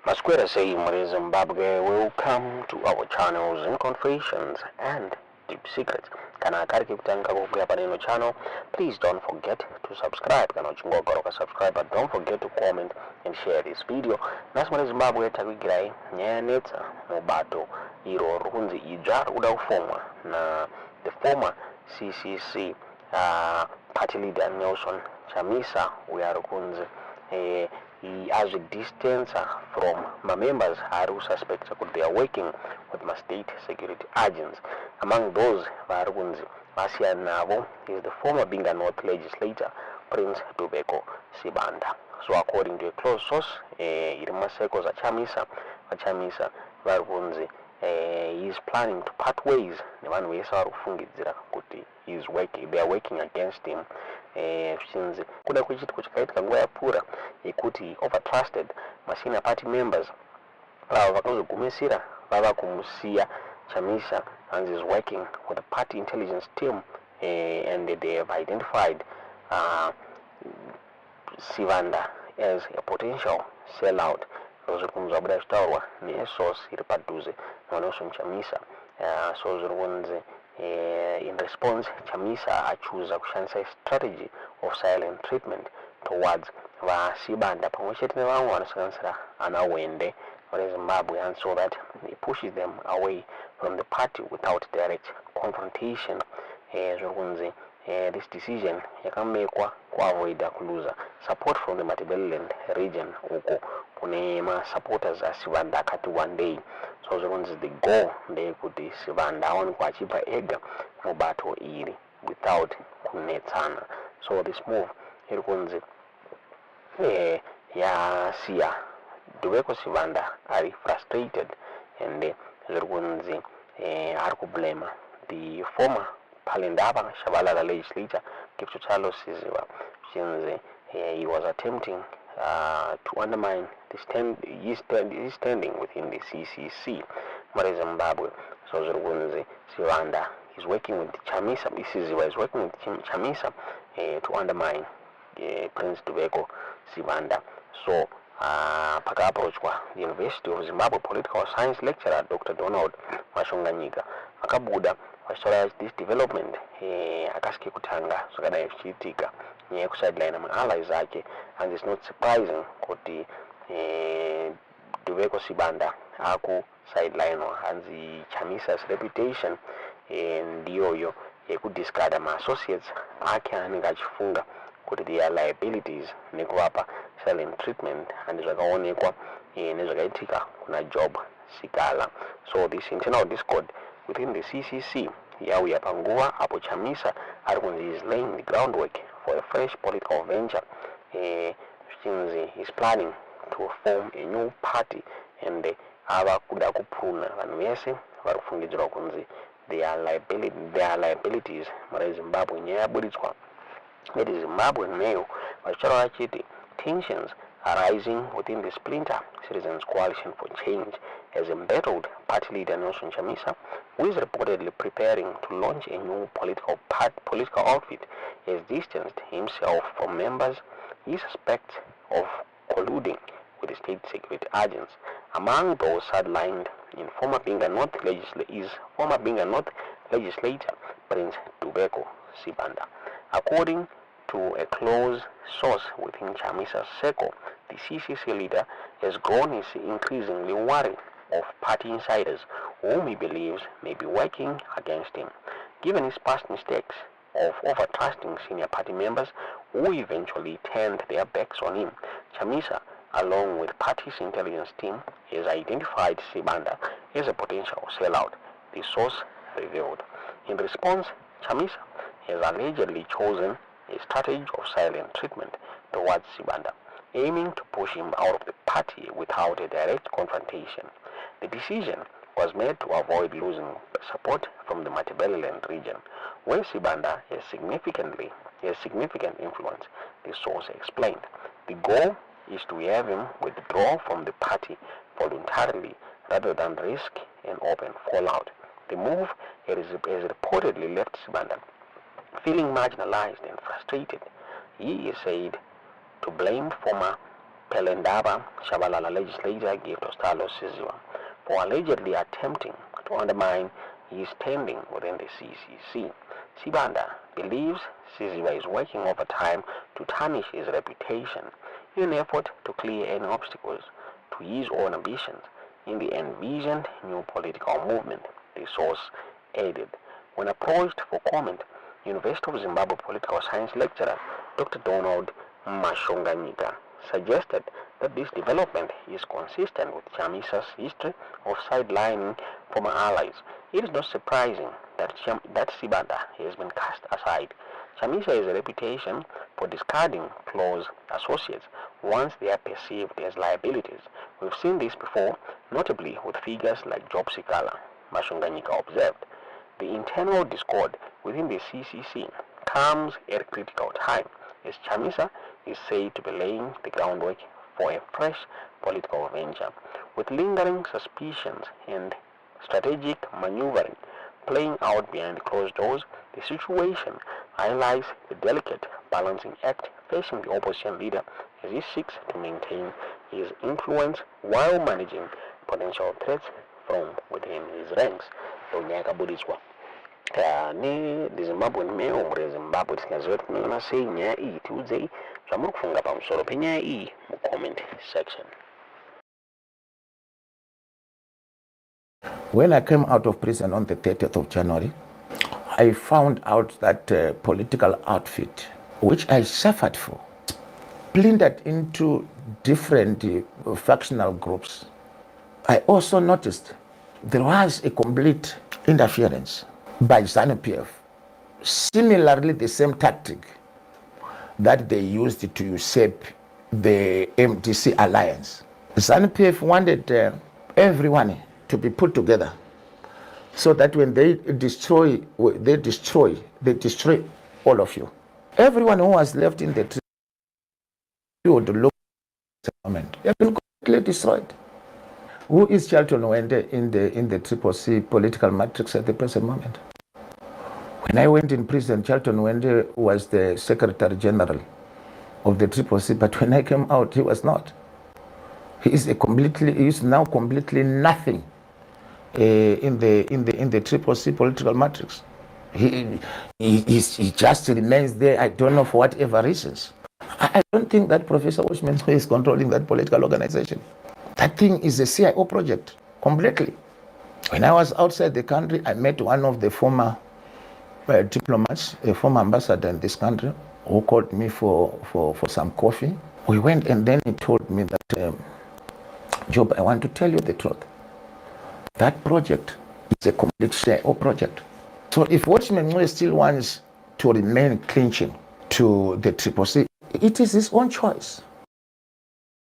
Masquera say in Zimbabwe, welcome to our channels in confessions and deep secrets. Kana kariki kutanga kukuya paneno channel, please don't forget to subscribe. Kana uchingogoroka subscribe, but don't forget to comment and share this video. Nasmari Zimbabwe takugirai nyanetsa mubato iro rukunzi idzva kuda kufomwa na the former CCC party leader Nelson Chamisa uya rukunzi he has a distance from my members who suspects that they are working with my state security agents. Among those, Vaburitswa MuBlue is the former Binga North legislator, Prince Dubeko Sibanda. So according to a close source, Irimaseko Chamisa, Vaburitswa he is planning to part ways. The one way is working, they are working against him. Since kuda kuchitiko chakaita nguva yapfuura yekuti overtrusted masenior party members vakazogumisira vava kumusiya Chamisa and is working with the party intelligence team and they have identified Sivanda as a potential sellout. Zvokunzwa buda zvitaurwa nesource iri padhuze naNelson Chamisa. So zvokunzi in response, Chamisa chose a strategy of silent treatment towards Vasibanda, pamwechete nevamwe vanosanganisira ana Wende Zimbabwe, and so that he pushes them away from the party without direct confrontation. This decision yakamekwa kuavoida kuluza support from the Matabeleland region uko kune supporters Sivanda akati one day. So the goal ndeyekuti Sivanda awanikwa achipa ega mubato iri without kunetsana. So this move irikunzi yasiya Dubeko Sivanda ari frustrated and zirikunzi ari kublema the former Palindaba Shabalala legislator Kipchutalo Siziwa, since he was attempting to undermine his standing within the CCC, Zimbabwe. So Zurgunzi Sivanda is working with Chamisa. Siziwa is working with Chamisa to undermine Prince Dubeko Sivanda. So pakaapproachwa the University of Zimbabwe political science lecturer Dr. Donald Mashonganyika akabuda as this development akasike kutanga zvakadai zvichiitika nyaya yekusideline ma-allies ake, and it's not surprising kuti Dubeko Sibanda akusidelinwa hanzi Chamisa's reputation ndiyoyo yekudiscarda ma-associates ake anenge achifunga kuti they are liabilities nekuvapa silent treatment, and zvakaonekwa nezvakaitika kuna Job Sikala. So this internal discord within the CCC yauya panguva apo Chamisa arikunzi is laying the groundwork for a fresh political venture, since he is planning to form a new party, and ava kuda kupfuna vanhu vese vari kufungidzirwa kunzi they are liabilities Zimbabwe. Nyaya yaburitswa kuti Zimbabwe nayo vachitaura vachiti tensions arising within the splinter Citizens Coalition for Change has embattled party leader Nelson Chamisa, who is reportedly preparing to launch a new political outfit. He has distanced himself from members he suspects of colluding with the state security agents. Among those sidelined in former Binga North legislator Prince Dubeko Sibanda. According to a close source within Chamisa's circle, the CCC leader has grown increasingly wary of party insiders whom he believes may be working against him. Given his past mistakes of overtrusting senior party members who eventually turned their backs on him, Chamisa, along with party's intelligence team, has identified Sibanda as a potential sellout, the source revealed. In response, Chamisa has allegedly chosen a strategy of silent treatment towards Sibanda, aiming to push him out of the party without a direct confrontation. The decision was made to avoid losing support from the Matabeleland region, where Sibanda has significant influence, the source explained. The goal is to have him withdraw from the party voluntarily rather than risk an open fallout. The move has reportedly left Sibanda feeling marginalized and frustrated. He is said to blame former Pelendaba Shabalala legislator gave Tostalo Sizwa for allegedly attempting to undermine his standing within the CCC. Sibanda believes Sizwa is working overtime to tarnish his reputation in an effort to clear any obstacles to his own ambitions in the envisioned new political movement, the source added. When approached for comment, University of Zimbabwe political science lecturer Dr. Donald Mashonganyika suggested that this development is consistent with Chamisa's history of sidelining former allies. It is not surprising that Sibanda has been cast aside. Chamisa has a reputation for discarding close associates once they are perceived as liabilities. We've seen this before, notably with figures like Job Sikala, Mashonganyika observed. The internal discord within the CCC comes at a critical time, as Chamisa is said to be laying the groundwork for a fresh political venture. With lingering suspicions and strategic maneuvering playing out behind closed doors, the situation highlights the delicate balancing act facing the opposition leader as he seeks to maintain his influence while managing potential threats from within his ranks. Vaburitswa ne Zimbabwe mmeo mure Zimbabwe tinazoe tunaona sei nyaya iyi tiudzei zvamuri kufunga pamusoro penyaya iyi mu comment section. When I came out of prison on the 30th of January, I found out that political outfit, which I suffered for, splintered into different factional groups. I also noticed there was a complete interference by ZANU-PF. Similarly, the same tactic that they used to usurp the MDC alliance. ZANU-PF wanted everyone to be put together so that when they destroy all of you. Everyone who was left in the would look at the moment. They have been completely destroyed. Who is Charlton Wende in the Triple C political matrix at the present moment? When I went in prison, Charlton Wende was the Secretary General of the Triple C, but when I came out, he was not. He is now completely nothing in the Triple C political matrix. He just remains there. I don't know for whatever reasons. I don't think that Professor Watchman is controlling that political organization. That thing is a CIO project, completely. When I was outside the country, I met one of the former diplomats, a former ambassador in this country, who called me for some coffee. We went, and then he told me that, Job, I want to tell you the truth. That project is a complete CIO project. So if Watchman still wants to remain clinching to the Triple C, it is his own choice.